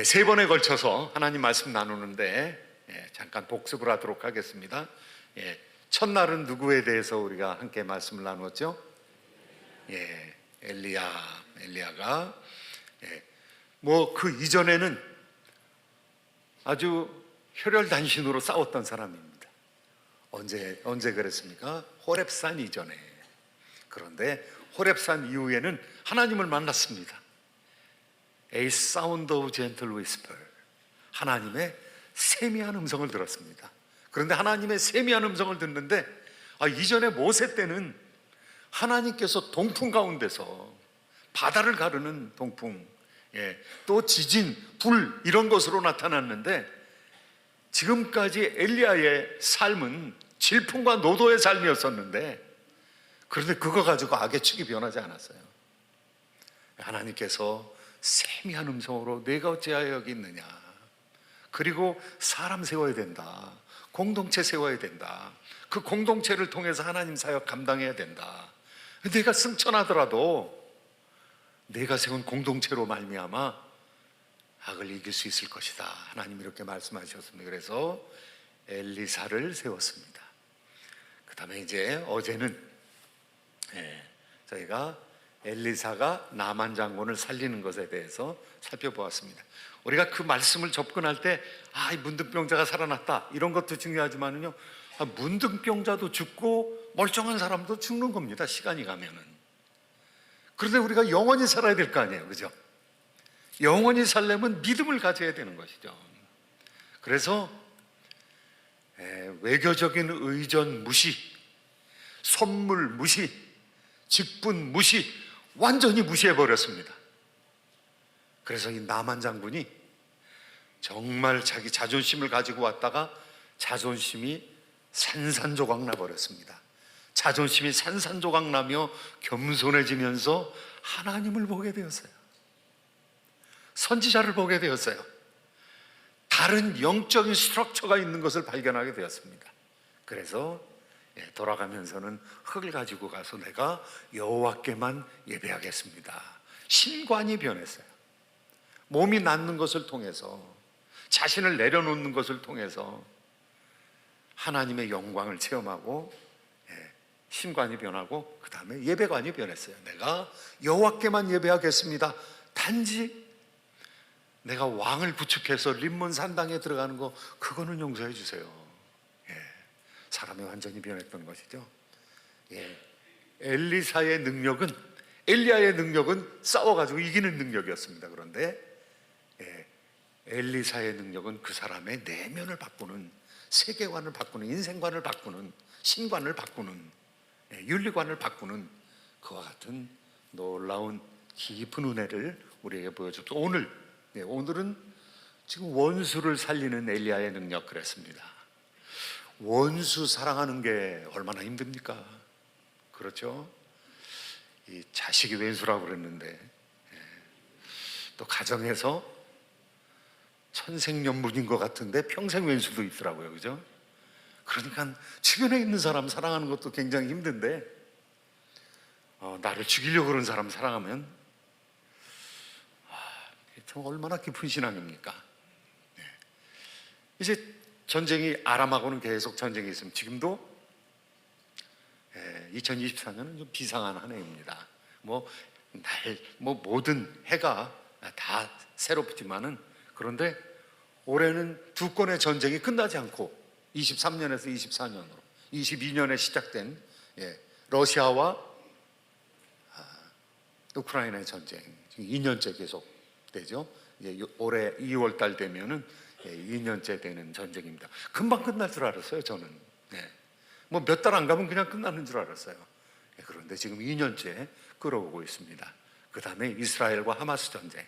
세 번에 걸쳐서 하나님 말씀 나누는데 잠깐 복습을 하도록 하겠습니다. 첫날은 누구에 대해서 우리가 함께 말씀을 나누었죠? 엘리야가 뭐 그 이전에는 아주 혈혈단신으로 싸웠던 사람입니다. 언제 그랬습니까? 호렙산 이전에. 그런데 호렙산 이후에는 하나님을 만났습니다. A sound of gentle whisper, 하나님의 세미한 음성을 들었습니다. 그런데 하나님의 세미한 음성을 듣는데 이전에 모세 때는 하나님께서 동풍 가운데서 바다를 가르는 동풍, 또 지진, 불 이런 것으로 나타났는데, 지금까지 엘리야의 삶은 질풍과 노도의 삶이었었는데, 그런데 그거 가지고 악의 축이 변하지 않았어요. 하나님께서 세미한 음성으로 내가 어찌하여 여기 있느냐, 그리고 사람 세워야 된다, 공동체 세워야 된다, 그 공동체를 통해서 하나님 사역 감당해야 된다, 내가 승천하더라도 내가 세운 공동체로 말미암아 악을 이길 수 있을 것이다, 하나님 이렇게 말씀하셨습니다. 그래서 엘리사를 세웠습니다. 그 다음에 이제 어제는 저희가 엘리사가 나만 장군을 살리는 것에 대해서 살펴보았습니다. 우리가 그 말씀을 접근할 때 이 문둥병자가 살아났다 이런 것도 중요하지만요, 문둥병자도 죽고 멀쩡한 사람도 죽는 겁니다, 시간이 가면은. 그런데 우리가 영원히 살아야 될 거 아니에요, 그죠? 영원히 살려면 믿음을 가져야 되는 것이죠. 그래서 외교적인 의전 무시, 선물 무시, 직분 무시, 완전히 무시해버렸습니다. 그래서 이 나만 장군이 정말 자기 자존심을 가지고 왔다가 자존심이 산산조각 나버렸습니다. 자존심이 산산조각 나며 겸손해지면서 하나님을 보게 되었어요. 선지자를 보게 되었어요. 다른 영적인 스트럭처가 있는 것을 발견하게 되었습니다. 그래서 돌아가면서는 흙을 가지고 가서 내가 여호와께만 예배하겠습니다. 신관이 변했어요. 몸이 낫는 것을 통해서, 자신을 내려놓는 것을 통해서 하나님의 영광을 체험하고 신관이 변하고, 그 다음에 예배관이 변했어요. 내가 여호와께만 예배하겠습니다. 단지 내가 왕을 구축해서 림몬 산당에 들어가는 거, 그거는 용서해 주세요. 사람이 완전히 변했던 것이죠. 엘리사의 능력은, 엘리야의 능력은 싸워가지고 이기는 능력이었습니다. 그런데 엘리사의 능력은 그 사람의 내면을 바꾸는, 세계관을 바꾸는, 인생관을 바꾸는, 신관을 바꾸는, 윤리관을 바꾸는 그와 같은 놀라운 깊은 은혜를 우리에게 보여줬고, 오늘은 지금 원수를 살리는 엘리야의 능력 그랬습니다. 원수 사랑하는 게 얼마나 힘듭니까? 그렇죠? 이 자식이 왼수라고 그랬는데, 또 가정에서 천생연분인 것 같은데 평생 왼수도 있더라고요, 그죠? 그러니까 주변에 있는 사람 사랑하는 것도 굉장히 힘든데, 나를 죽이려고 그러는 사람 사랑하면 참 얼마나 깊은 신앙입니까? 이제 전쟁이, 아람하고는 계속 전쟁이 있으면, 지금도 2024년은 좀 비상한 한 해입니다. 모든 해가 다 새롭지만은, 그런데 올해는 두 건의 전쟁이 끝나지 않고 23년에서 24년으로 22년에 시작된 러시아와 우크라이나의 전쟁, 지금 2년째 계속 되죠. 올해 2월 달 되면은 2년째 되는 전쟁입니다. 금방 끝날 줄 알았어요, 저는. 몇 달 안 가면 그냥 끝나는 줄 알았어요. 그런데 지금 2년째 끌어오고 있습니다. 그 다음에 이스라엘과 하마스 전쟁,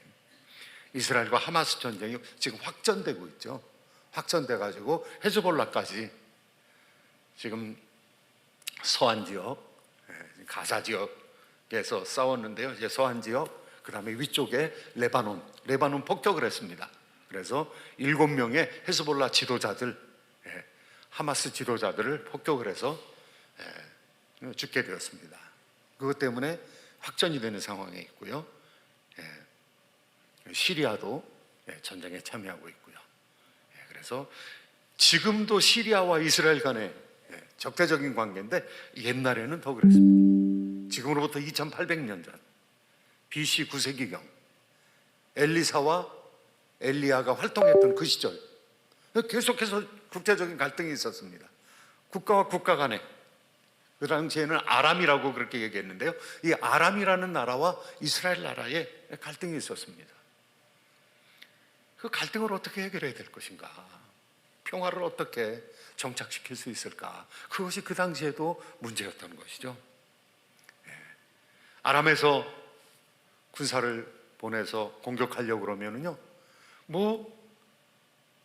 이스라엘과 하마스 전쟁이 지금 확전되고 있죠. 확전돼 가지고 헤즈볼라까지 지금 서한 지역, 가사 지역에서 싸웠는데요. 이제 서한 지역, 그 다음에 위쪽에 레바논 폭격을 했습니다. 그래서 7명의 헤즈볼라 지도자들, 하마스 지도자들을 폭격을 해서 죽게 되었습니다. 그것 때문에 확전이 되는 상황에 있고요. 시리아도 전쟁에 참여하고 있고요. 그래서 지금도 시리아와 이스라엘 간의 적대적인 관계인데 옛날에는 더 그랬습니다. 지금으로부터 2800년 전 BC 9세기경 엘리사와 엘리야가 활동했던 그 시절 계속해서 국제적인 갈등이 있었습니다. 국가와 국가 간에. 그 당시에는 아람이라고 그렇게 얘기했는데요, 이 아람이라는 나라와 이스라엘 나라에 갈등이 있었습니다. 그 갈등을 어떻게 해결해야 될 것인가, 평화를 어떻게 정착시킬 수 있을까, 그것이 그 당시에도 문제였던 것이죠. 아람에서 군사를 보내서 공격하려고 그러면은요,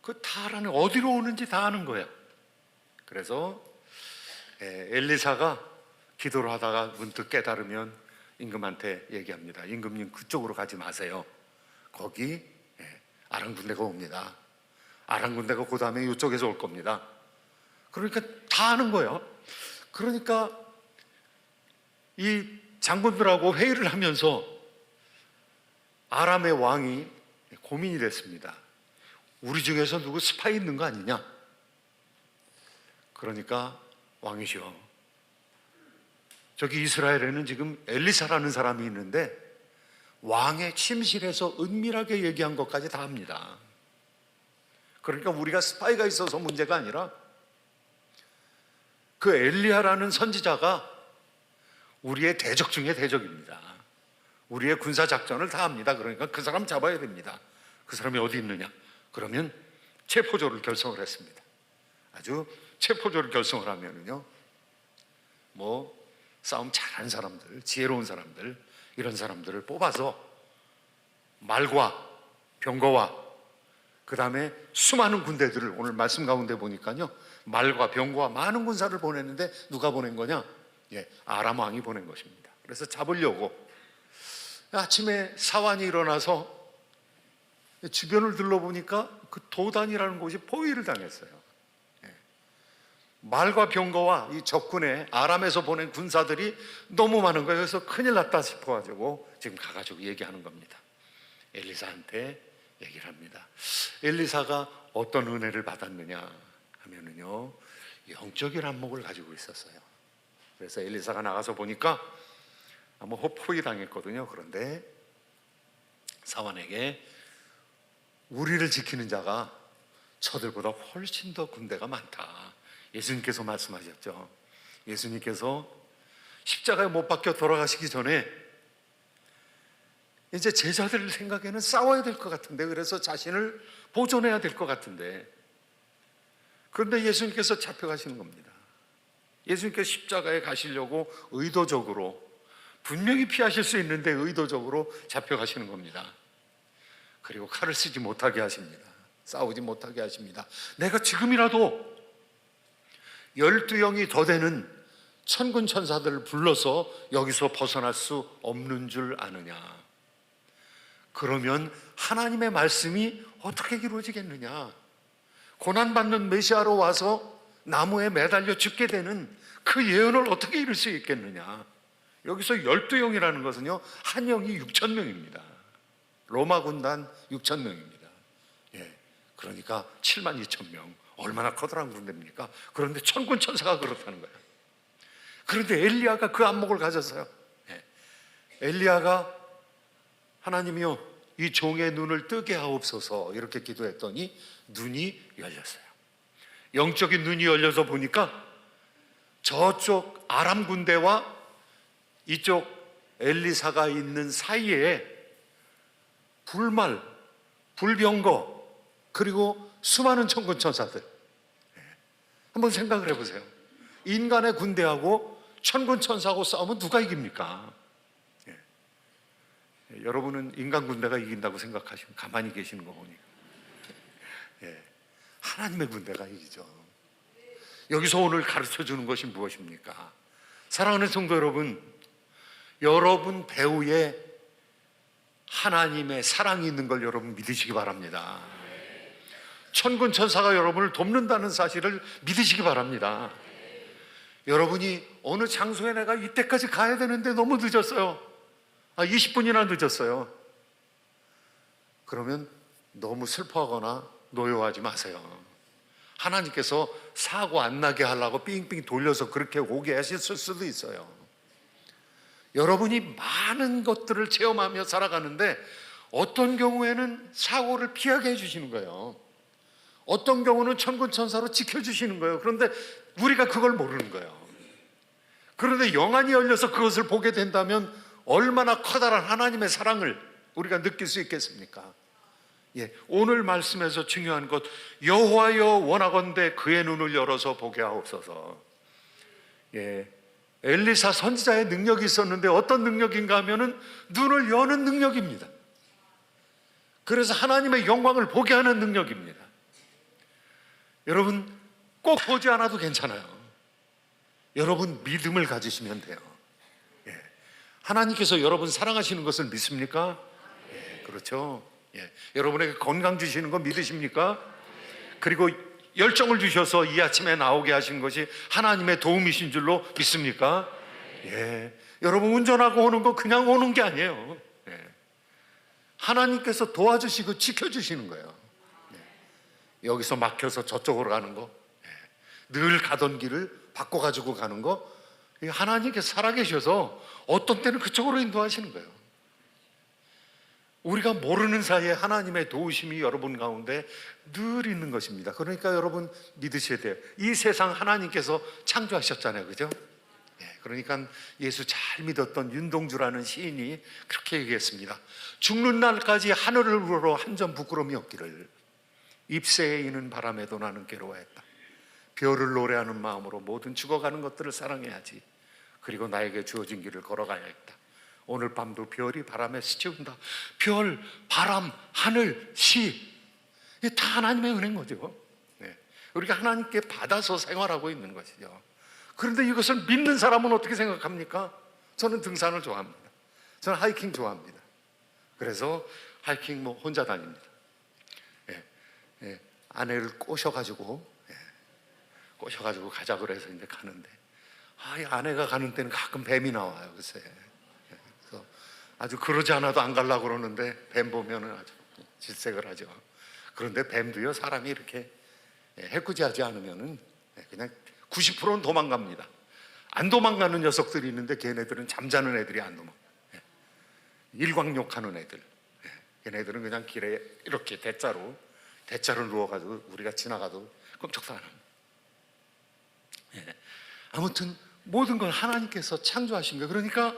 그 다 알아는 어디로 오는지 다 아는 거야. 그래서 엘리사가 기도를 하다가 문득 깨달으면 임금한테 얘기합니다. 임금님, 그쪽으로 가지 마세요. 거기 아람 군대가 옵니다. 아람 군대가 그 다음에 이쪽에서 올 겁니다. 그러니까 다 아는 거예요. 그러니까 이 장군들하고 회의를 하면서 아람의 왕이 고민이 됐습니다. 우리 중에서 누구 스파이 있는 거 아니냐? 그러니까 왕이시여, 저기 이스라엘에는 지금 엘리사라는 사람이 있는데 왕의 침실에서 은밀하게 얘기한 것까지 다 합니다. 그러니까 우리가 스파이가 있어서 문제가 아니라 그 엘리야라는 선지자가 우리의 대적 중에 대적입니다. 우리의 군사작전을 다 합니다. 그러니까 그 사람 잡아야 됩니다. 그 사람이 어디 있느냐? 그러면 체포조를 결성을 했습니다. 아주 체포조를 결성을 하면은요, 싸움 잘하는 사람들, 지혜로운 사람들, 이런 사람들을 뽑아서 말과 병거와 그 다음에 수많은 군대들을, 오늘 말씀 가운데 보니까요, 말과 병거와 많은 군사를 보냈는데 누가 보낸 거냐? 아람 왕이 보낸 것입니다. 그래서 잡으려고 아침에 사환이 일어나서 주변을 둘러보니까 그 도단이라는 곳이 포위를 당했어요. 말과 병거와 이 적군의 아람에서 보낸 군사들이 너무 많은 거예요. 그래서 큰일 났다 싶어가지고 지금 가가지고 얘기하는 겁니다. 엘리사한테 얘기를 합니다. 엘리사가 어떤 은혜를 받았느냐 하면은요, 영적인 안목을 가지고 있었어요. 그래서 엘리사가 나가서 보니까 포위 당했거든요. 그런데 사환에게 우리를 지키는 자가 저들보다 훨씬 더 군대가 많다. 예수님께서 말씀하셨죠. 예수님께서 십자가에 못 박혀 돌아가시기 전에 이제 제자들 생각에는 싸워야 될 것 같은데, 그래서 자신을 보존해야 될 것 같은데, 그런데 예수님께서 잡혀가시는 겁니다. 예수님께서 십자가에 가시려고 의도적으로, 분명히 피하실 수 있는데 의도적으로 잡혀가시는 겁니다. 그리고 칼을 쓰지 못하게 하십니다. 싸우지 못하게 하십니다. 내가 지금이라도 12영이 더 되는 천군 천사들을 불러서 여기서 벗어날 수 없는 줄 아느냐? 그러면 하나님의 말씀이 어떻게 이루어지겠느냐? 고난받는 메시아로 와서 나무에 매달려 죽게 되는 그 예언을 어떻게 이룰 수 있겠느냐? 여기서 12영이라는 것은요, 한 영이 6,000명입니다. 로마 군단 6,000명입니다. 그러니까 72,000명. 얼마나 커다란 군대입니까? 그런데 천군 천사가 그렇다는 거예요. 그런데 엘리야가 그 안목을 가졌어요. 엘리야가 하나님이요, 이 종의 눈을 뜨게 하옵소서 이렇게 기도했더니 눈이 열렸어요. 영적인 눈이 열려서 보니까 저쪽 아람 군대와 이쪽 엘리사가 있는 사이에 불말, 불병거, 그리고 수많은 천군 천사들. 한번 생각을 해보세요. 인간의 군대하고 천군 천사하고 싸우면 누가 이깁니까? 여러분은 인간 군대가 이긴다고 생각하시면 가만히 계시는 거 보니까 하나님의 군대가 이기죠. 여기서 오늘 가르쳐 주는 것이 무엇입니까? 사랑하는 성도 여러분, 여러분 배후에 하나님의 사랑이 있는 걸 여러분 믿으시기 바랍니다. 천군 천사가 여러분을 돕는다는 사실을 믿으시기 바랍니다. 여러분이 어느 장소에 내가 이때까지 가야 되는데 너무 늦었어요. 20분이나 늦었어요. 그러면 너무 슬퍼하거나 노여워하지 마세요. 하나님께서 사고 안 나게 하려고 삥삥 돌려서 그렇게 오게 하셨을 수도 있어요. 여러분이 많은 것들을 체험하며 살아가는데 어떤 경우에는 사고를 피하게 해주시는 거예요. 어떤 경우는 천군천사로 지켜주시는 거예요. 그런데 우리가 그걸 모르는 거예요. 그런데 영안이 열려서 그것을 보게 된다면 얼마나 커다란 하나님의 사랑을 우리가 느낄 수 있겠습니까? 오늘 말씀에서 중요한 것, 여호와여 원하건대 그의 눈을 열어서 보게 하옵소서. 엘리사 선지자의 능력이 있었는데 어떤 능력인가 하면은 눈을 여는 능력입니다. 그래서 하나님의 영광을 보게 하는 능력입니다. 여러분 꼭 보지 않아도 괜찮아요. 여러분 믿음을 가지시면 돼요. 하나님께서 여러분 사랑하시는 것을 믿습니까? 그렇죠. 여러분에게 건강 주시는 거 믿으십니까? 그리고 열정을 주셔서 이 아침에 나오게 하신 것이 하나님의 도움이신 줄로 믿습니까? 여러분 운전하고 오는 거 그냥 오는 게 아니에요. 하나님께서 도와주시고 지켜주시는 거예요. 여기서 막혀서 저쪽으로 가는 거, 늘 가던 길을 바꿔가지고 가는 거, 하나님께서 살아계셔서 어떤 때는 그쪽으로 인도하시는 거예요. 우리가 모르는 사이에 하나님의 도우심이 여러분 가운데 늘 있는 것입니다. 그러니까 여러분 믿으셔야 돼요. 이 세상 하나님께서 창조하셨잖아요, 그죠? 그러니까 예수 잘 믿었던 윤동주라는 시인이 그렇게 얘기했습니다. 죽는 날까지 하늘을 우러러 한 점 부끄러움이 없기를, 잎새에 이는 바람에도 나는 괴로워했다. 별을 노래하는 마음으로 모든 죽어가는 것들을 사랑해야지. 그리고 나에게 주어진 길을 걸어가야 했다. 오늘 밤도 별이 바람에 스치운다. 별, 바람, 하늘, 시, 이게 다 하나님의 은혜인 거죠. 우리가 하나님께 받아서 생활하고 있는 것이죠. 그런데 이것을 믿는 사람은 어떻게 생각합니까? 저는 등산을 좋아합니다. 저는 하이킹 좋아합니다. 그래서 하이킹 혼자 다닙니다. 아내를 꼬셔가지고 가자 그래서 이제 가는데, 이 아내가 가는 때는 가끔 뱀이 나와요. 글쎄. 그래서 아주 그러지 않아도 안 가려고 그러는데 뱀 보면은 아주 질색을 하죠. 그런데 뱀도요, 사람이 이렇게 해코지하지 않으면은 그냥 90%는 도망갑니다. 안 도망가는 녀석들이 있는데 걔네들은 잠자는 애들이 안 도망가. 일광욕하는 애들. 걔네들은 그냥 길에 이렇게 대자로 누워가지고 우리가 지나가도 끔찍도 안 합니다. 아무튼 모든 건 하나님께서 창조하신 거예요. 그러니까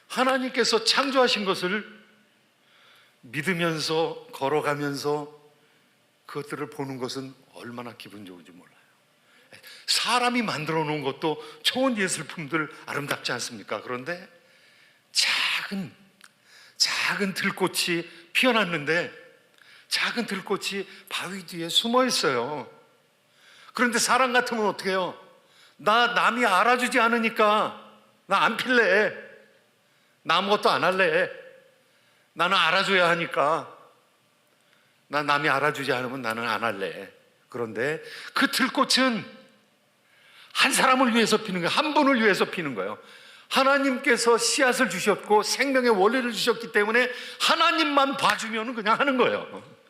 하나님께서 창조하신 것을 믿으면서 걸어가면서 그것들을 보는 것은 얼마나 기분 좋은지 몰라요. 사람이 만들어 놓은 것도 좋은 예술품들 아름답지 않습니까? 그런데 작은 들꽃이 피어났는데 작은 들꽃이 바위 뒤에 숨어 있어요. 그런데 사람 같으면 어떻게 해요? 나 남이 알아주지 않으니까 나 안 필래. 나 아무것도 안 할래. 나는 알아줘야 하니까. 나 남이 알아주지 않으면 나는 안 할래. 그런데 그 들꽃은 한 사람을 위해서 피는 거예요. 한 분을 위해서 피는 거예요. 하나님께서 씨앗을 주셨고 생명의 원리를 주셨기 때문에 하나님만 봐주면 그냥 하는 거예요.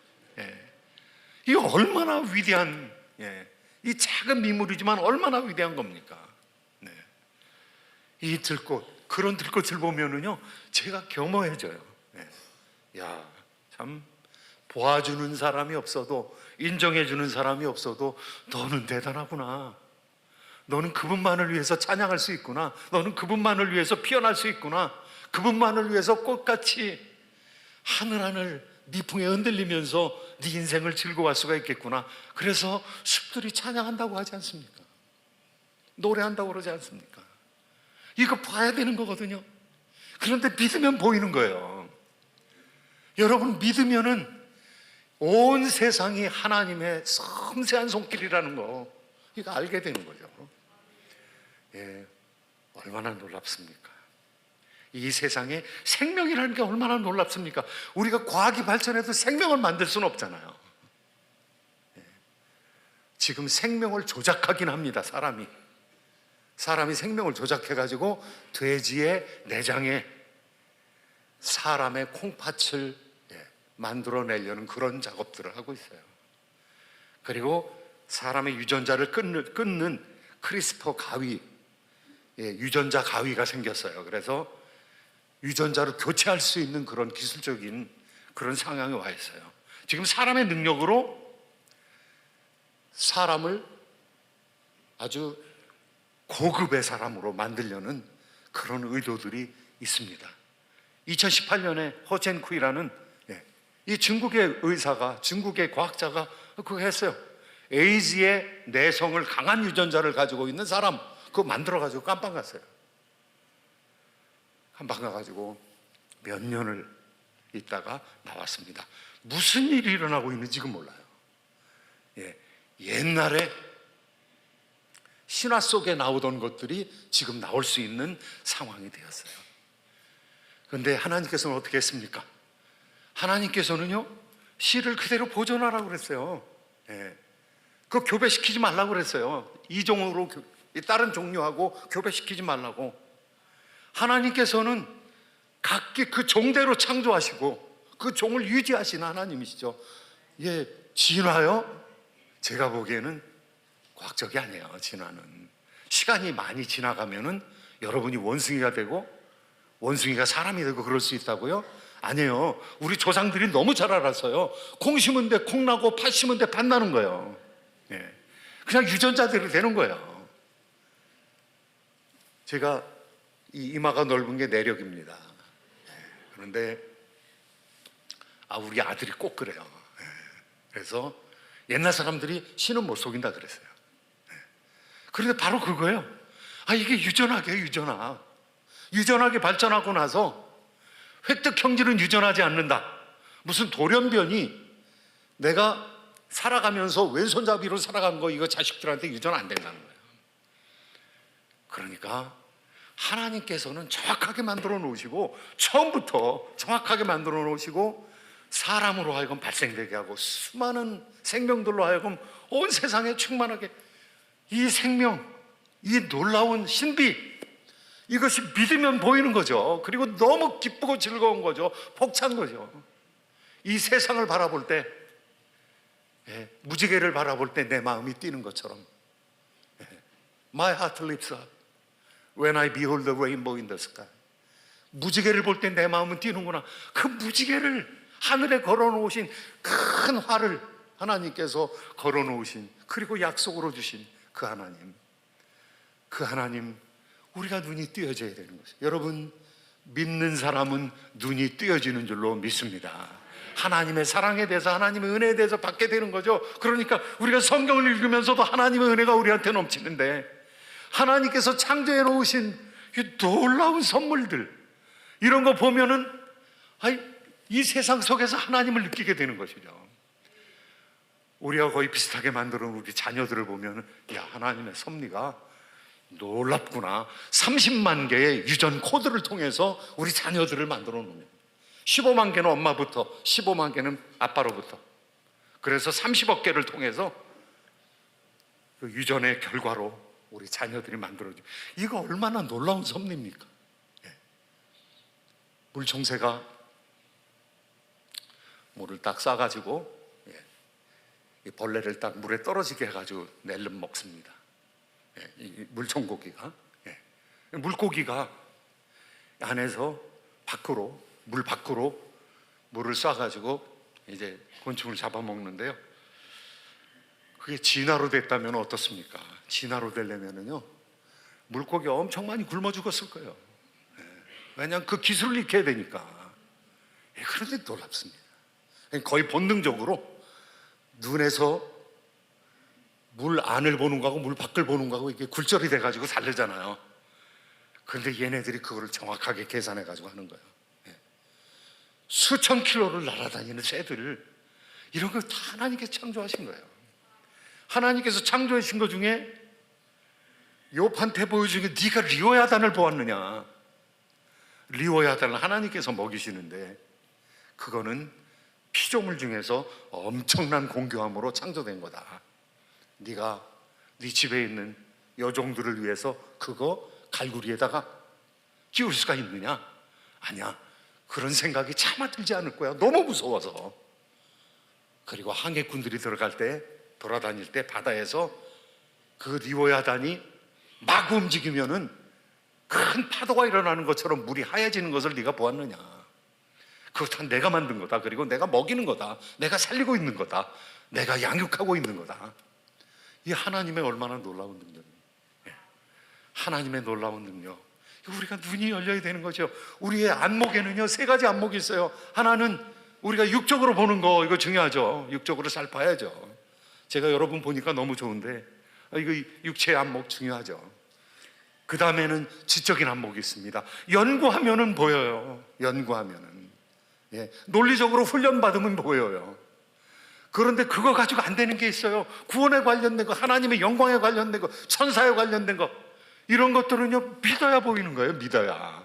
이게 얼마나 위대한, 이 작은 미물이지만 얼마나 위대한 겁니까? 이 들꽃, 그런 들꽃을 보면은요, 제가 겸허해져요. 참 보아주는 사람이 없어도, 인정해주는 사람이 없어도 너는 대단하구나. 너는 그분만을 위해서 찬양할 수 있구나. 너는 그분만을 위해서 피어날 수 있구나. 그분만을 위해서 꽃같이 하늘 미풍에 흔들리면서 네 인생을 즐거워할 수가 있겠구나. 그래서 숲들이 찬양한다고 하지 않습니까? 노래한다고 그러지 않습니까? 이거 봐야 되는 거거든요. 그런데 믿으면 보이는 거예요. 여러분 믿으면은 온 세상이 하나님의 섬세한 손길이라는 거, 이거 알게 되는 거죠. 얼마나 놀랍습니까? 이 세상에 생명이라는 게 얼마나 놀랍습니까? 우리가 과학이 발전해도 생명을 만들 수는 없잖아요. 지금 생명을 조작하긴 합니다. 사람이 생명을 조작해가지고 돼지의 내장에 사람의 콩팥을 만들어내려는 그런 작업들을 하고 있어요. 그리고 사람의 유전자를 끊는 크리스퍼 가위, 유전자 가위가 생겼어요. 그래서 유전자를 교체할 수 있는 그런 기술적인 그런 상황에 와 있어요. 지금 사람의 능력으로 사람을 아주 고급의 사람으로 만들려는 그런 의도들이 있습니다. 2018년에 허첸쿠이라는 이 중국의 의사가, 중국의 과학자가 그거 했어요. 에이즈의 내성을 강한 유전자를 가지고 있는 사람 그거 만들어가지고 깜빵 갔어요. 깜빵 가가지고 몇 년을 있다가 나왔습니다. 무슨 일이 일어나고 있는지는 몰라요. 옛날에 신화 속에 나오던 것들이 지금 나올 수 있는 상황이 되었어요. 그런데 하나님께서는 어떻게 했습니까? 하나님께서는요, 씨를 그대로 보존하라고 그랬어요. 그거 교배시키지 말라고 그랬어요. 이종으로 다른 종류하고 교배시키지 말라고. 하나님께서는 각기 그 종대로 창조하시고 그 종을 유지하시는 하나님이시죠. 진화요? 제가 보기에는 과학적이 아니에요. 진화는 시간이 많이 지나가면은 여러분이 원숭이가 되고 원숭이가 사람이 되고 그럴 수 있다고요? 아니에요. 우리 조상들이 너무 잘 알았어요. 콩 심은 데 콩 나고 팥 심은 데 팥 나는 거예요. 그냥 유전자대로 되는 거예요. 제가 이 이마가 넓은 게 내력입니다. 그런데 우리 아들이 꼭 그래요. 그래서 옛날 사람들이 신은 못 속인다 그랬어요. 그런데 바로 그거예요. 이게 유전학이에요. 유전학이 발전하고 나서 획득 형질은 유전하지 않는다. 무슨 돌연변이 내가 살아가면서 왼손잡이로 살아간 거 이거 자식들한테 유전 안 된다는 거예요. 그러니까 하나님께서는 정확하게 만들어 놓으시고 처음부터 정확하게 만들어 놓으시고 사람으로 하여금 발생되게 하고 수많은 생명들로 하여금 온 세상에 충만하게 이 생명, 이 놀라운 신비 이것이 믿으면 보이는 거죠. 그리고 너무 기쁘고 즐거운 거죠. 벅찬 거죠. 이 세상을 바라볼 때 무지개를 바라볼 때 내 마음이 뛰는 것처럼 My heart leaps up when I behold the rainbow in the sky. 무지개를 볼 때 내 마음은 뛰는구나. 그 무지개를 하늘에 걸어놓으신 큰 활을 하나님께서 걸어놓으신 그리고 약속으로 주신 그 하나님 우리가 눈이 띄어져야 되는 것이에요. 여러분 믿는 사람은 눈이 띄어지는 줄로 믿습니다. 하나님의 사랑에 대해서 하나님의 은혜에 대해서 받게 되는 거죠. 그러니까 우리가 성경을 읽으면서도 하나님의 은혜가 우리한테 넘치는데 하나님께서 창조해 놓으신 이 놀라운 선물들 이런 거 보면은 이 세상 속에서 하나님을 느끼게 되는 것이죠. 우리가 거의 비슷하게 만들어 놓은 우리 자녀들을 보면 하나님의 섭리가 놀랍구나. 30만 개의 유전 코드를 통해서 우리 자녀들을 만들어 놓으면 15만 개는 엄마부터 15만 개는 아빠로부터 그래서 30억 개를 통해서 그 유전의 결과로 우리 자녀들이 만들어져. 이거 얼마나 놀라운 섭리입니까? 물총새가 물을 딱 싸가지고 이 벌레를 딱 물에 떨어지게 해가지고 낼름 먹습니다. 이 물총고기가 물고기가 안에서 물 밖으로 물을 쏴가지고 이제 곤충을 잡아먹는데요. 그게 진화로 됐다면 어떻습니까? 진화로 되려면은요 물고기 엄청 많이 굶어 죽었을 거예요. 왜냐하면 그 기술을 익혀야 되니까. 그런데 놀랍습니다. 거의 본능적으로 눈에서 물 안을 보는 거하고 물 밖을 보는 거하고 이게 굴절이 돼가지고 다르잖아요. 그런데 얘네들이 그거를 정확하게 계산해가지고 하는 거예요. 수천 킬로를 날아다니는 새들 이런 거 다 하나님께서 창조하신 거예요. 하나님께서 창조하신 것 중에 욥한테 보여준 게 네가 리오야단을 보았느냐. 리오야단을 하나님께서 먹이시는데 그거는 피조물 중에서 엄청난 공교함으로 창조된 거다. 네가 네 집에 있는 여종들을 위해서 그거 갈구리에다가 끼울 수가 있느냐? 아니야. 그런 생각이 차마 들지 않을 거야. 너무 무서워서. 그리고 항해꾼들이 들어갈 때, 돌아다닐 때 바다에서 그 리워야단이 막 움직이면은 큰 파도가 일어나는 것처럼 물이 하얘지는 것을 네가 보았느냐? 그거 다 내가 만든 거다. 그리고 내가 먹이는 거다. 내가 살리고 있는 거다. 내가 양육하고 있는 거다. 이 하나님의 얼마나 놀라운 능력입니다. 하나님의 놀라운 능력. 우리가 눈이 열려야 되는 거죠. 우리의 안목에는요 3가지 안목이 있어요. 하나는 우리가 육적으로 보는 거, 이거 중요하죠. 육적으로 잘 봐야죠. 제가 여러분 보니까 너무 좋은데 이거 육체의 안목 중요하죠. 그 다음에는 지적인 안목이 있습니다. 연구하면은 보여요. 연구하면은, 논리적으로 훈련받으면 보여요. 그런데 그거 가지고 안 되는 게 있어요. 구원에 관련된 거, 하나님의 영광에 관련된 거, 천사에 관련된 거, 이런 것들은요 믿어야 보이는 거예요. 믿어야.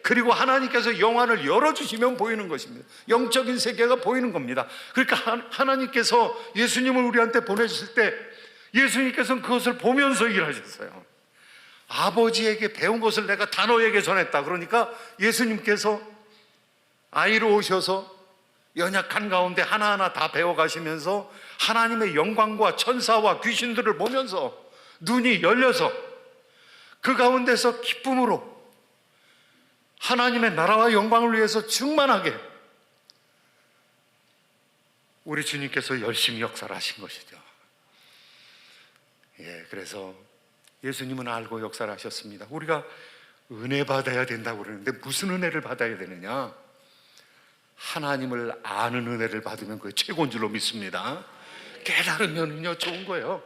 그리고 하나님께서 영안을 열어주시면 보이는 것입니다. 영적인 세계가 보이는 겁니다. 그러니까 하나님께서 예수님을 우리한테 보내주실 때 예수님께서는 그것을 보면서 일하셨어요. 아버지에게 배운 것을 내가 다 너에게 전했다. 그러니까 예수님께서 아이로 오셔서 연약한 가운데 하나하나 다 배워가시면서 하나님의 영광과 천사와 귀신들을 보면서 눈이 열려서 그 가운데서 기쁨으로 하나님의 나라와 영광을 위해서 충만하게 우리 주님께서 열심히 역사를 하신 것이죠. 그래서 예수님은 알고 역사를 하셨습니다. 우리가 은혜 받아야 된다고 그러는데 무슨 은혜를 받아야 되느냐? 하나님을 아는 은혜를 받으면 그게 최고인 줄로 믿습니다. 깨달으면요 좋은 거예요.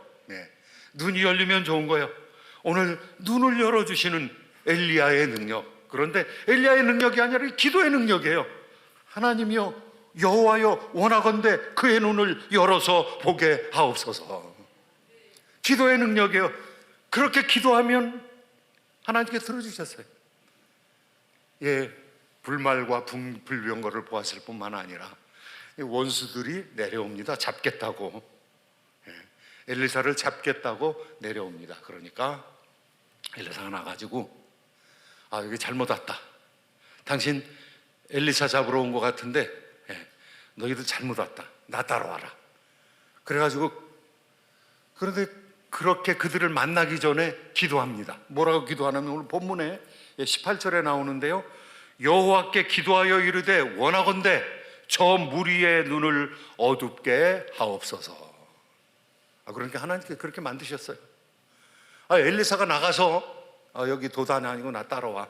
눈이 열리면 좋은 거예요. 오늘 눈을 열어주시는 엘리야의 능력, 그런데 엘리야의 능력이 아니라 기도의 능력이에요. 하나님이여 여호와여 원하건대 그의 눈을 열어서 보게 하옵소서. 기도의 능력이에요. 그렇게 기도하면 하나님께 들어주셨어요. 불말과 불병거를 보았을 뿐만 아니라 원수들이 내려옵니다. 잡겠다고. 엘리사를 잡겠다고 내려옵니다. 그러니까 엘리사가 나가지고 여기 잘못 왔다. 당신 엘리사 잡으러 온 것 같은데 너희들 잘못 왔다. 나 따라와라. 그래가지고 그런데 그렇게 그들을 만나기 전에 기도합니다. 뭐라고 기도하냐면 오늘 본문에 18절에 나오는데요. 여호와께 기도하여 이르되 원하건대 저 무리의 눈을 어둡게 하옵소서. 그러니까 하나님께 그렇게 만드셨어요. 엘리사가 나가서 여기 도단이 아니고 나 따라와.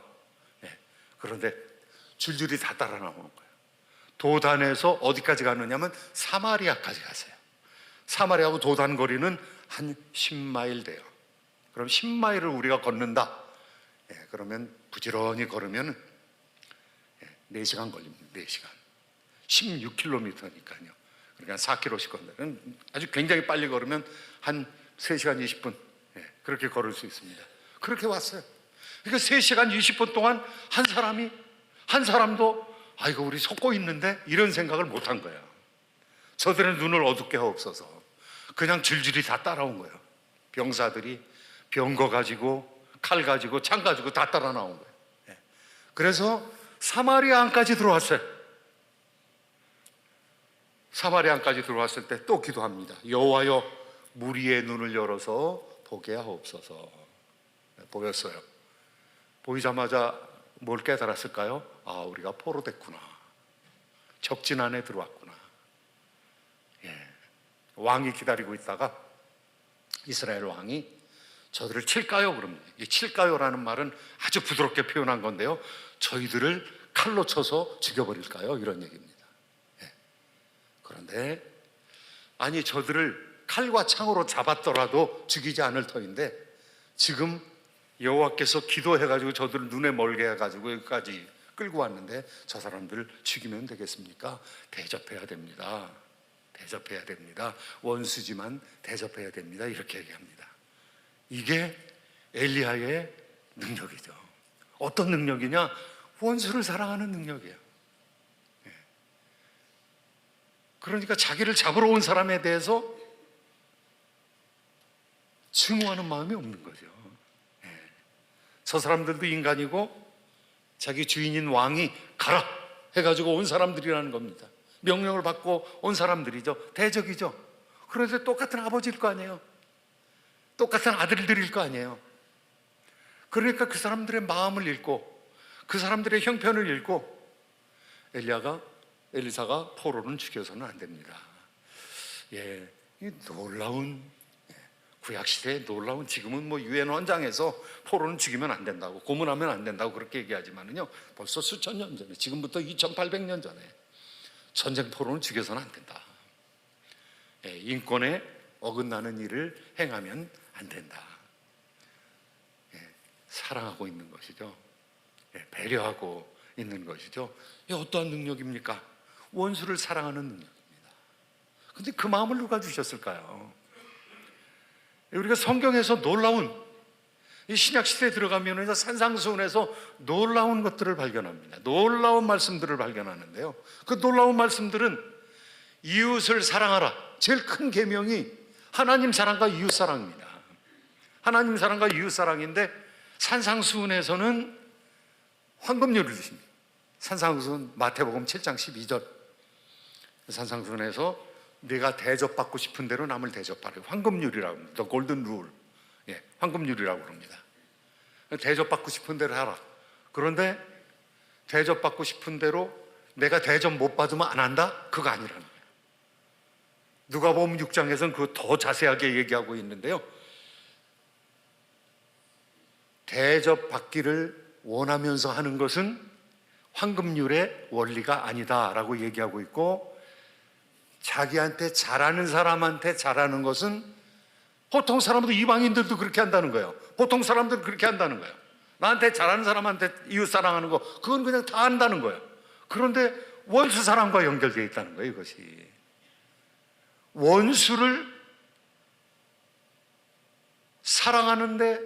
그런데 줄줄이 다 따라 나오는 거예요. 도단에서 어디까지 가느냐면 사마리아까지 갔어요. 사마리아하고 도단 거리는 한 10마일 돼요. 그럼 10마일을 우리가 걷는다. 그러면 부지런히 걸으면 4시간 걸립니다. 4시간. 16km니까요. 그러니까 4km씩 걷는, 아주 굉장히 빨리 걸으면 한 3시간 20분 그렇게 걸을 수 있습니다. 그렇게 왔어요. 그러니까 3시간 20분 동안 한 사람도 이거 우리 속고 있는데 이런 생각을 못 한 거예요. 저들의 눈을 어둡게 하옵소서. 그냥 줄줄이 다 따라온 거예요. 병사들이 병거 가지고 칼 가지고 창 가지고 다 따라 나온 거예요. 그래서 사마리아 안까지 들어왔어요. 사마리아 안까지 들어왔을 때 또 기도합니다. 여호와여 무리의 눈을 열어서 보게 하옵소서. 보였어요. 보이자마자 뭘 깨달았을까요? 우리가 포로됐구나. 적진 안에 들어왔구나. 왕이 기다리고 있다가 이스라엘 왕이 저들을 칠까요? 그럽니다. 이 칠까요라는 말은 아주 부드럽게 표현한 건데요. 저희들을 칼로 쳐서 죽여버릴까요? 이런 얘기입니다. 그런데 저들을 칼과 창으로 잡았더라도 죽이지 않을 터인데 지금 여호와께서 기도해가지고 저들을 눈에 멀게 해가지고 여기까지 끌고 왔는데 저 사람들 죽이면 되겠습니까? 대접해야 됩니다. 대접해야 됩니다. 원수지만 대접해야 됩니다. 이렇게 얘기합니다. 이게 엘리야의 능력이죠. 어떤 능력이냐? 원수를 사랑하는 능력이에요. 그러니까 자기를 잡으러 온 사람에 대해서 증오하는 마음이 없는 거죠. 저 사람들도 인간이고 자기 주인인 왕이 가라 해가지고 온 사람들이라는 겁니다. 명령을 받고 온 사람들이죠. 대적이죠. 그런데 똑같은 아버지일 거 아니에요. 똑같은 아들들일 거 아니에요. 그러니까 그 사람들의 마음을 읽고 그 사람들의 형편을 읽고 엘리사가 포로는 죽여서는 안 됩니다. 예, 이 놀라운 구약시대의 놀라운, 지금은 뭐 유엔 헌장에서 포로는 죽이면 안 된다고, 고문하면 안 된다고 그렇게 얘기하지만은요, 벌써 수천 년 전에, 지금부터 2800년 전에 전쟁 포로는 죽여서는 안 된다. 예, 인권에 어긋나는 일을 행하면 안 된다. 예, 사랑하고 있는 것이죠. 예, 배려하고 있는 것이죠. 이 어떠한 능력입니까? 원수를 사랑하는 능력입니다. 근데 그 마음을 누가 주셨을까요? 우리가 성경에서 놀라운, 이 신약시대에 들어가면 산상수훈에서 놀라운 것들을 발견합니다. 놀라운 말씀들을 발견하는데요, 그 놀라운 말씀들은 이웃을 사랑하라, 제일 큰 계명이 하나님 사랑과 이웃 사랑입니다. 하나님 사랑과 이웃 사랑인데 산상수훈에서는 황금률을 주십니다. 산상수훈 마태복음 7장 12절, 산상수훈에서 내가 대접받고 싶은 대로 남을 대접하라. 황금률이라고 합니다. 골든 룰. 예, 황금률이라고 합니다. 대접받고 싶은 대로 하라. 그런데 대접받고 싶은 대로 내가 대접 못 받으면 안 한다? 그거 아니라는 거예요. 누가복음 6장에서는 그거 더 자세하게 얘기하고 있는데요, 대접받기를 원하면서 하는 것은 황금률의 원리가 아니다라고 얘기하고 있고, 자기한테 잘하는 사람한테 잘하는 것은, 보통 사람도, 이방인들도 그렇게 한다는 거예요. 보통 사람들은 그렇게 한다는 거예요. 나한테 잘하는 사람한테 이웃 사랑하는 거, 그건 그냥 다 한다는 거예요. 그런데 원수 사랑과 연결되어 있다는 거예요. 이것이 원수를 사랑하는데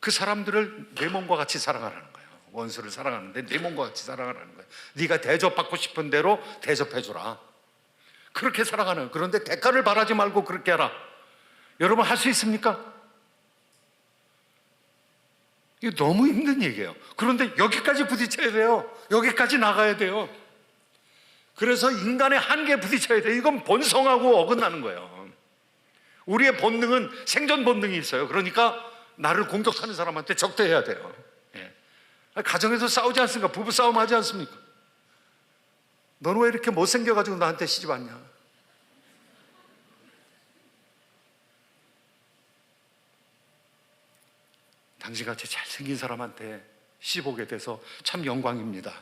그 사람들을 내 몸과 같이 사랑하라는 거예요. 원수를 사랑하는데 내 몸과 같이 사랑하라는 거예요. 네가 대접받고 싶은 대로 대접해주라. 그렇게 살아가는. 그런데 대가를 바라지 말고 그렇게 하라. 여러분, 할 수 있습니까? 이거 너무 힘든 얘기예요. 그런데 여기까지 부딪혀야 돼요. 여기까지 나가야 돼요. 그래서 인간의 한계에 부딪혀야 돼요. 이건 본성하고 어긋나는 거예요. 우리의 본능은 생존 본능이 있어요. 그러니까 나를 공격하는 사람한테 적대해야 돼요. 예. 가정에서 싸우지 않습니까? 부부싸움 하지 않습니까? 너는 왜 이렇게 못생겨가지고 나한테 시집 왔냐? 당신같이 잘생긴 사람한테 시집 오게 돼서 참 영광입니다.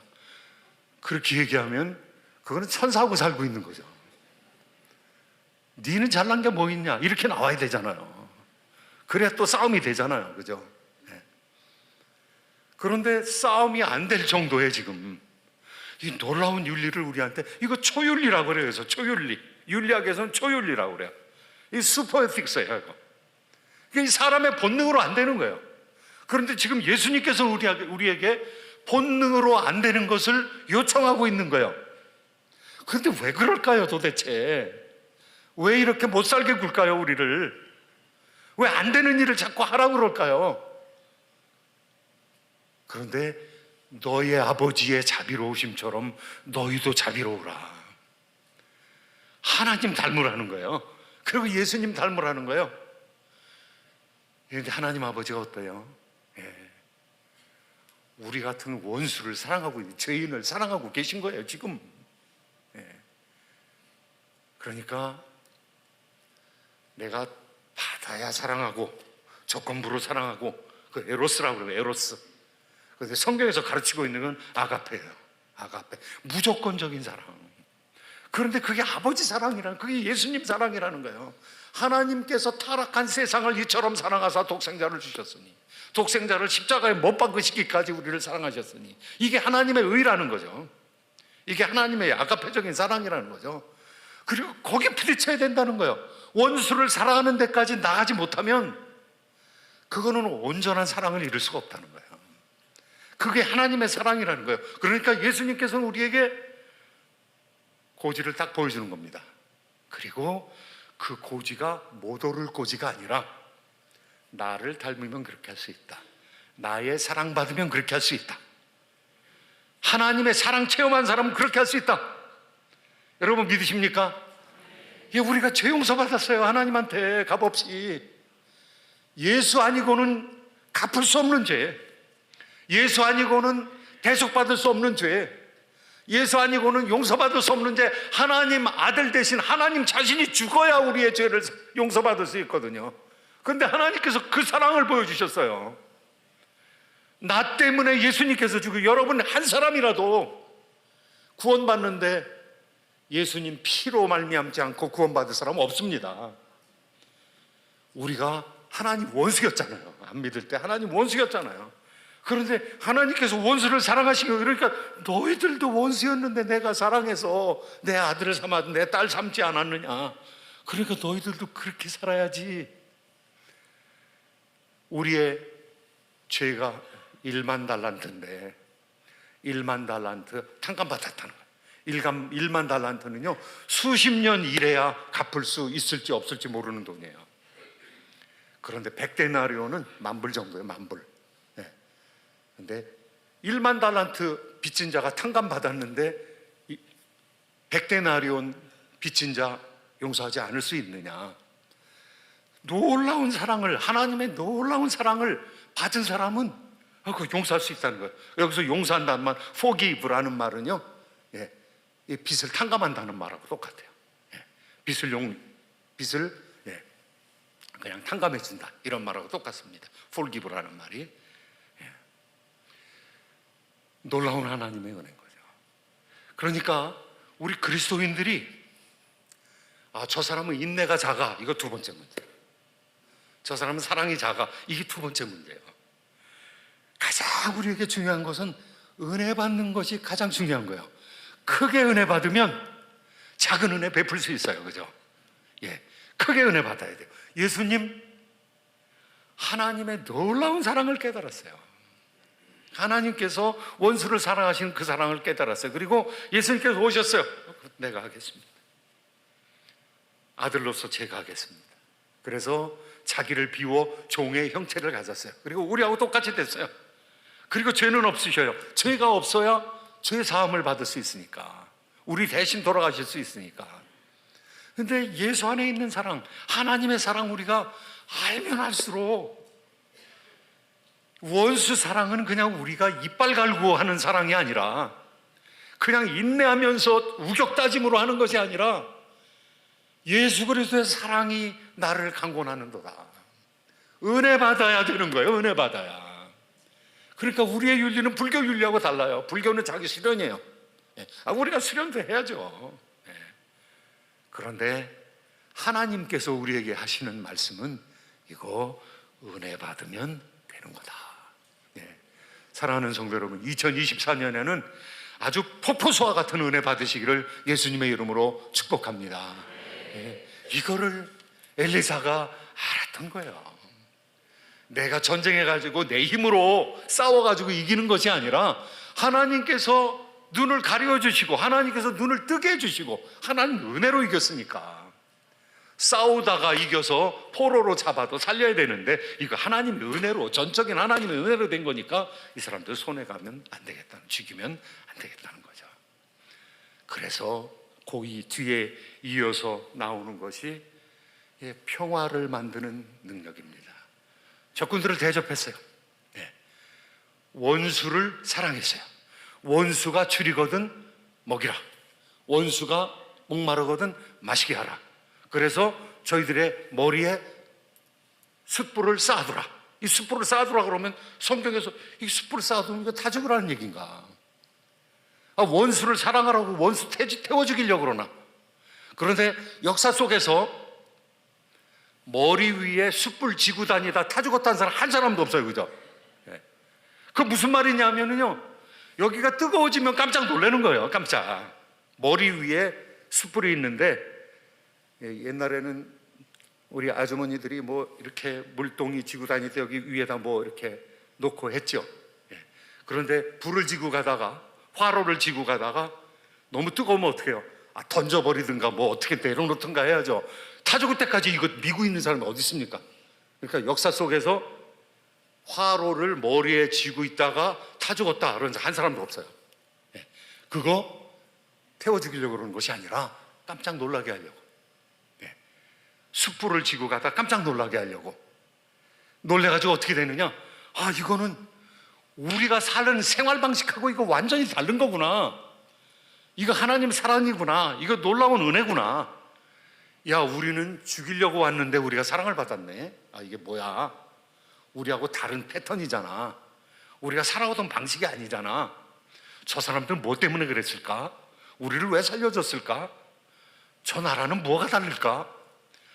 그렇게 얘기하면 그거는 천사하고 살고 있는 거죠. 니는 잘난 게 뭐 있냐? 이렇게 나와야 되잖아요. 그래야 또 싸움이 되잖아요. 그죠? 네. 그런데 싸움이 안 될 정도에 지금 이 놀라운 윤리를 우리한테, 이거 초윤리라고 그래요. 그래서 초윤리, 윤리학에서는 초윤리라고 그래요. 이 슈퍼에틱스예요. 이거. 이게 사람의 본능으로 안 되는 거예요. 그런데 지금 예수님께서 우리에게 본능으로 안 되는 것을 요청하고 있는 거예요. 그런데 왜 그럴까요, 도대체? 왜 이렇게 못 살게 굴까요, 우리를? 왜 안 되는 일을 자꾸 하라고 그럴까요? 그런데 너의 아버지의 자비로우심처럼 너희도 자비로우라. 하나님 닮으라는 거예요. 그리고 예수님 닮으라는 거예요. 그런데 하나님 아버지가 어때요? 예. 우리 같은 원수를 사랑하고 있는, 죄인을 사랑하고 계신 거예요, 지금. 예. 그러니까 내가 받아야 사랑하고 조건부로 사랑하고, 그 에로스라고 그래요. 에로스. 그런데 성경에서 가르치고 있는 건 아가페예요. 아가페, 무조건적인 사랑. 그런데 그게 아버지 사랑이라는, 그게 예수님 사랑이라는 거예요. 하나님께서 타락한 세상을 이처럼 사랑하사 독생자를 주셨으니, 독생자를 십자가에 못 박으시기까지 우리를 사랑하셨으니, 이게 하나님의 의라는 거죠. 이게 하나님의 아가페적인 사랑이라는 거죠. 그리고 거기에 부딪혀야 된다는 거예요. 원수를 사랑하는 데까지 나가지 못하면 그거는 온전한 사랑을 이룰 수가 없다는 거예요. 그게 하나님의 사랑이라는 거예요. 그러니까 예수님께서는 우리에게 고지를 딱 보여주는 겁니다. 그리고 그 고지가 못 오를 고지가 아니라, 나를 닮으면 그렇게 할 수 있다, 나의 사랑받으면 그렇게 할 수 있다, 하나님의 사랑 체험한 사람은 그렇게 할 수 있다. 여러분 믿으십니까? 예, 우리가 죄 용서받았어요. 하나님한테 값없이. 예수 아니고는 갚을 수 없는 죄, 예수 아니고는 대속받을 수 없는 죄, 예수 아니고는 용서받을 수 없는 죄, 하나님 아들 대신 하나님 자신이 죽어야 우리의 죄를 용서받을 수 있거든요. 그런데 하나님께서 그 사랑을 보여주셨어요. 나 때문에 예수님께서 죽고 여러분 한 사람이라도 구원받는데 예수님 피로 말미암지 않고 구원받을 사람은 없습니다. 우리가 하나님 원수였잖아요. 안 믿을 때 하나님 원수였잖아요. 그런데 하나님께서 원수를 사랑하시고, 그러니까 너희들도 원수였는데 내가 사랑해서 내 아들을 삼아 내 딸 삼지 않았느냐. 그러니까 너희들도 그렇게 살아야지. 우리의 죄가 1만 달란트인데 1만 달란트 탕감받았다는 거예요. 1만 달란트는요 수십 년 일해야 갚을 수 있을지 없을지 모르는 돈이에요. 그런데 100데나리온은 10,000불 정도예요. 10,000불. 네. 근데 1만 달란트 빚진 자가 탕감받았는데 100데나리온 빚진 자 용서하지 않을 수 있느냐. 놀라운 사랑을, 하나님의 놀라운 사랑을 받은 사람은 그 용서할 수 있다는 거예요. 여기서 용서한다는 말, forgive라는 말은요, 예, 이 빚을 탕감한다는 말하고 똑같아요. 예, 빚을 예, 그냥 탕감해준다 이런 말하고 똑같습니다. forgive라는 말이. 예. 놀라운 하나님의 은혜인 거죠. 그러니까 우리 그리스도인들이 저 사람은 인내가 작아, 이거 두 번째 문제. 저 사람은 사랑이 작아, 이게 두 번째 문제예요. 가장 우리에게 중요한 것은 은혜 받는 것이 가장 중요한 거예요. 크게 은혜 받으면 작은 은혜 베풀 수 있어요. 그죠? 예, 크게 은혜 받아야 돼요. 예수님 하나님의 놀라운 사랑을 깨달았어요. 하나님께서 원수를 사랑하시는 그 사랑을 깨달았어요. 그리고 예수님께서 오셨어요. 내가 하겠습니다. 아들로서 제가 하겠습니다. 그래서 자기를 비워 종의 형체를 가졌어요. 그리고 우리하고 똑같이 됐어요. 그리고 죄는 없으셔요. 죄가 없어야 죄 사함을 받을 수 있으니까, 우리 대신 돌아가실 수 있으니까. 근데 예수 안에 있는 사랑, 하나님의 사랑 우리가 알면 알수록, 원수 사랑은 그냥 우리가 이빨 갈고 하는 사랑이 아니라, 그냥 인내하면서 우격다짐으로 하는 것이 아니라 예수 그리스도의 사랑이 나를 강권하는도다. 은혜 받아야 되는 거예요. 은혜 받아야. 그러니까 우리의 윤리는 불교 윤리하고 달라요. 불교는 자기 수련이에요. 우리가 수련도 해야죠. 그런데 하나님께서 우리에게 하시는 말씀은 이거 은혜 받으면 되는 거다. 사랑하는 성도 여러분, 2024년에는 아주 폭포수와 같은 은혜 받으시기를 예수님의 이름으로 축복합니다. 이거를 엘리사가 알았던 거예요. 내가 전쟁해가지고 내 힘으로 싸워가지고 이기는 것이 아니라 하나님께서 눈을 가려주시고 하나님께서 눈을 뜨게 해주시고 하나님 은혜로 이겼으니까, 싸우다가 이겨서 포로로 잡아도 살려야 되는데 이거 하나님의 은혜로, 전적인 하나님의 은혜로 된 거니까 이 사람들 손에 가면 안 되겠다는, 죽이면 안 되겠다는 거죠. 그래서 거기 뒤에 이어서 나오는 것이 평화를 만드는 능력입니다. 적군들을 대접했어요. 원수를 사랑했어요. 원수가 줄이거든 먹이라, 원수가 목마르거든 마시게 하라. 그래서 저희들의 머리에 숯불을 쌓아두라. 이 숯불을 쌓아두라 그러면 성경에서 이 숯불을 쌓아두는 게 다 죽으라는 얘기인가? 원수를 사랑하라고 원수 태워 죽이려고 그러나? 그런데 역사 속에서 머리 위에 숯불 지고 다니다 타 죽었다는 사람 한 사람도 없어요. 그죠? 그 무슨 말이냐면요, 여기가 뜨거워지면 깜짝 놀라는 거예요. 깜짝. 머리 위에 숯불이 있는데, 옛날에는 우리 아주머니들이 뭐 이렇게 물동이 지고 다닐 때 여기 위에다 뭐 이렇게 놓고 했죠. 그런데 불을 지고 가다가, 화로를 지고 가다가 너무 뜨거우면 어떻게 해요? 던져버리든가 뭐 어떻게 내려놓든가 해야죠. 타 죽을 때까지 이거 미고 있는 사람이 어디 있습니까? 그러니까 역사 속에서 화로를 머리에 쥐고 있다가 타 죽었다 그런 한 사람도 없어요. 그거 태워 죽이려고 그러는 것이 아니라 깜짝 놀라게 하려고. 네. 숯불을 지고 가다 깜짝 놀라게 하려고. 놀래가지고 어떻게 되느냐? 아, 이거는 우리가 사는 생활 방식하고 이거 완전히 다른 거구나. 이거 하나님 사랑이구나. 이거 놀라운 은혜구나. 야, 우리는 죽이려고 왔는데 우리가 사랑을 받았네. 아, 이게 뭐야? 우리하고 다른 패턴이잖아. 우리가 살아오던 방식이 아니잖아. 저 사람들은 뭐 때문에 그랬을까? 우리를 왜 살려줬을까? 저 나라는 뭐가 다를까?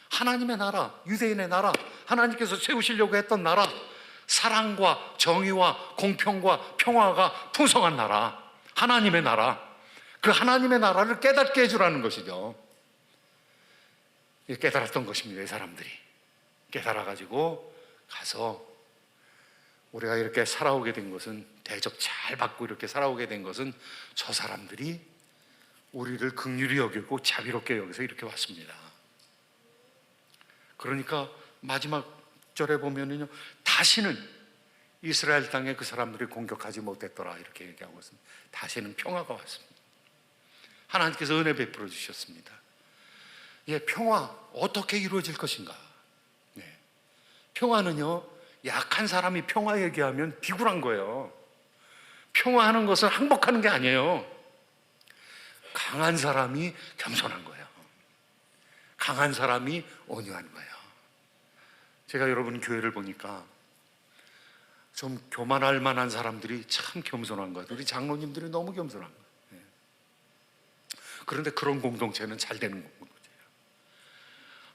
하나님의 나라, 유대인의 나라, 하나님께서 세우시려고 했던 나라, 사랑과 정의와 공평과 평화가 풍성한 나라, 하나님의 나라, 그 하나님의 나라를 깨닫게 해주라는 것이죠. 깨달았던 것입니다. 이 사람들이 깨달아가지고 가서 우리가 이렇게 살아오게 된 것은, 대접 잘 받고 이렇게 살아오게 된 것은 저 사람들이 우리를 긍휼히 여기고 자비롭게 여기서 이렇게 왔습니다. 그러니까 마지막 절에 보면은요, 다시는 이스라엘 땅에 그 사람들이 공격하지 못했더라 이렇게 얘기하고 있습니다. 다시는 평화가 왔습니다. 하나님께서 은혜 베풀어 주셨습니다. 예, 평화 어떻게 이루어질 것인가? 네. 평화는요, 약한 사람이 평화 얘기하면 비굴한 거예요. 평화하는 것은 항복하는 게 아니에요. 강한 사람이 겸손한 거예요. 강한 사람이 온유한 거예요. 제가 여러분 교회를 보니까 좀 교만할 만한 사람들이 참 겸손한 거예요. 우리 장로님들이 너무 겸손한 거예요. 네. 그런데 그런 공동체는 잘 되는 공동체예요.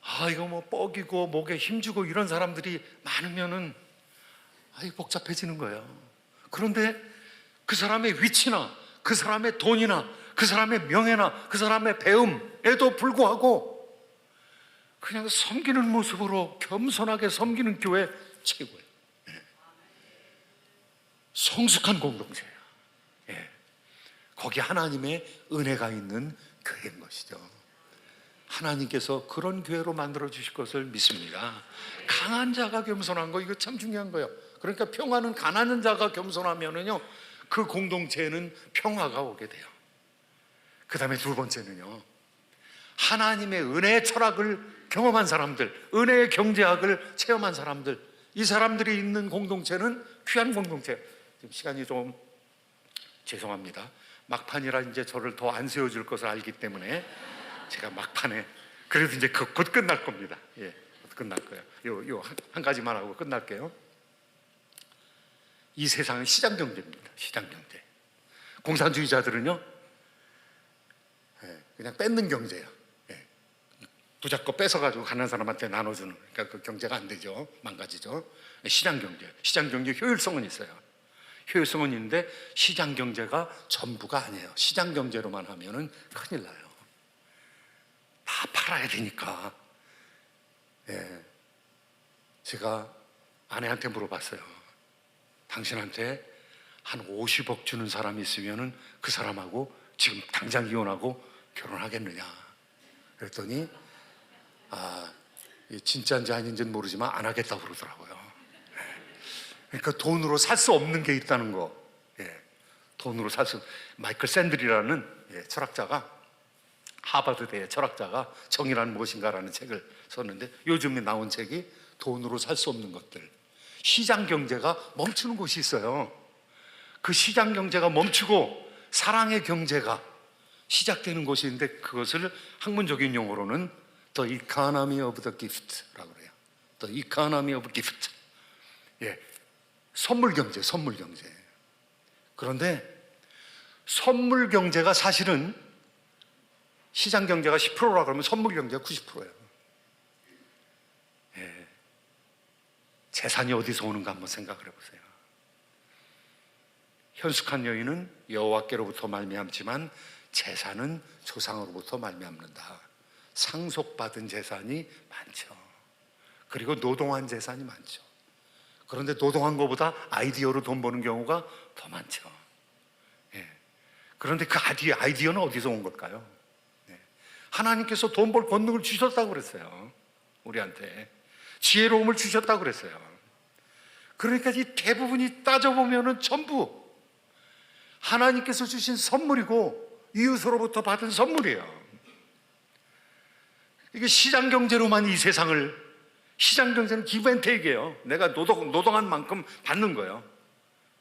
아, 이거 뭐 뻐기고 목에 힘주고 이런 사람들이 많으면은 복잡해지는 거예요. 그런데 그 사람의 위치나 그 사람의 돈이나 그 사람의 명예나 그 사람의 배움에도 불구하고 그냥 섬기는 모습으로 겸손하게 섬기는 교회 최고예요. 네. 성숙한 공동체예요. 네. 거기 하나님의 은혜가 있는 교회인 것이죠. 하나님께서 그런 교회로 만들어 주실 것을 믿습니다. 강한 자가 겸손한 거, 이거 참 중요한 거예요. 그러니까 평화는 가난한 자가 겸손하면은요, 그 공동체에는 평화가 오게 돼요. 그 다음에 두 번째는요, 하나님의 은혜의 철학을 경험한 사람들, 은혜의 경제학을 체험한 사람들, 이 사람들이 있는 공동체는 귀한 공동체. 지금 시간이 좀 죄송합니다. 막판이라 이제 저를 더 안 세워줄 것을 알기 때문에 제가 막판에, 그래도 이제 곧 끝날 겁니다. 예, 곧 끝날 거예요. 한 가지만 하고 끝날게요. 이 세상은 시장 경제입니다. 시장 경제. 공산주의자들은요, 그냥 뺏는 경제예요. 부자 거 뺏어가지고 가난한 사람한테 나눠주는, 그러니까 그 경제가 안 되죠. 망가지죠. 시장 경제. 시장 경제 효율성은 있어요. 효율성은 있는데 시장 경제가 전부가 아니에요. 시장 경제로만 하면은 큰일 나요. 다 팔아야 되니까. 예. 제가 아내한테 물어봤어요. 당신한테 한 50억 주는 사람이 있으면은 그 사람하고 지금 당장 이혼하고 결혼하겠느냐? 그랬더니 진짜인지 아닌지는 모르지만 안 하겠다고 그러더라고요. 그러니까 돈으로 살 수 없는 게 있다는 거. 예. 돈으로 살 수, 마이클 샌들이라는 철학자가, 하버드대 철학자가 정의란 무엇인가라는 책을 썼는데, 요즘에 나온 책이 돈으로 살 수 없는 것들. 시장 경제가 멈추는 곳이 있어요. 그 시장 경제가 멈추고 사랑의 경제가 시작되는 곳이 있는데, 그것을 학문적인 용어로는 The economy of the gift라고 그래요. The economy of gift. 예, 선물 경제, 선물 경제. 그런데 선물 경제가 사실은 시장 경제가 10%라 그러면 선물 경제가 90%예요. 예, 재산이 어디서 오는가 한번 생각을 해보세요. 현숙한 여인은 여호와께로부터 말미암지만 재산은 조상으로부터 말미암는다. 상속받은 재산이 많죠. 그리고 노동한 재산이 많죠. 그런데 노동한 것보다 아이디어로 돈 버는 경우가 더 많죠. 예. 그런데 그 아이디어는 어디서 온 걸까요? 예. 하나님께서 돈 벌 권능을 주셨다고 그랬어요. 우리한테 지혜로움을 주셨다고 그랬어요. 그러니까 이 대부분이 따져보면은 전부 하나님께서 주신 선물이고 이웃으로부터 받은 선물이에요. 이게 시장 경제로만 이 세상을, 시장 경제는 기브앤테이크예요. 내가 노동한 만큼 받는 거예요.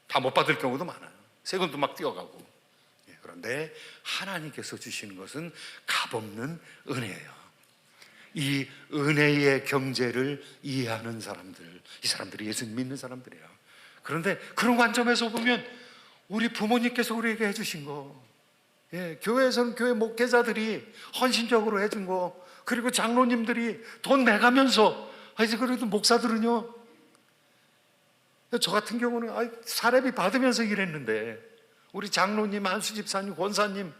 다 못 받을 경우도 많아요. 세금도 막 뛰어가고. 그런데 하나님께서 주시는 것은 값없는 은혜예요. 이 은혜의 경제를 이해하는 사람들, 이 사람들이 예수님 믿는 사람들이에요. 그런데 그런 관점에서 보면 우리 부모님께서 우리에게 해주신 거, 교회에서는 교회 목회자들이 헌신적으로 해준 거, 그리고 장로님들이 돈 내가면서, 이제 그래도 목사들은요, 저 같은 경우는 사례비 받으면서 일했는데, 우리 장로님, 안수 집사님, 권사님,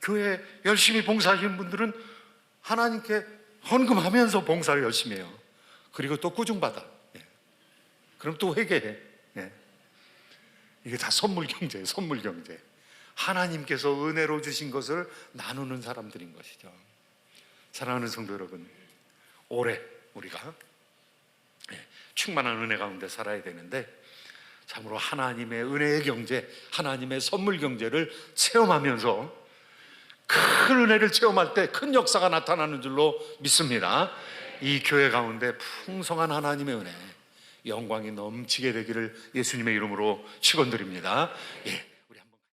교회 열심히 봉사하시는 분들은 하나님께 헌금하면서 봉사를 열심히 해요. 그리고 또 꾸중받아. 그럼 또 회개해. 이게 다 선물 경제예요. 선물 경제. 하나님께서 은혜로 주신 것을 나누는 사람들인 것이죠. 사랑하는 성도 여러분, 올해 우리가 충만한 은혜 가운데 살아야 되는데, 참으로 하나님의 은혜의 경제, 하나님의 선물 경제를 체험하면서 큰 은혜를 체험할 때 큰 역사가 나타나는 줄로 믿습니다. 이 교회 가운데 풍성한 하나님의 은혜, 영광이 넘치게 되기를 예수님의 이름으로 축원드립니다.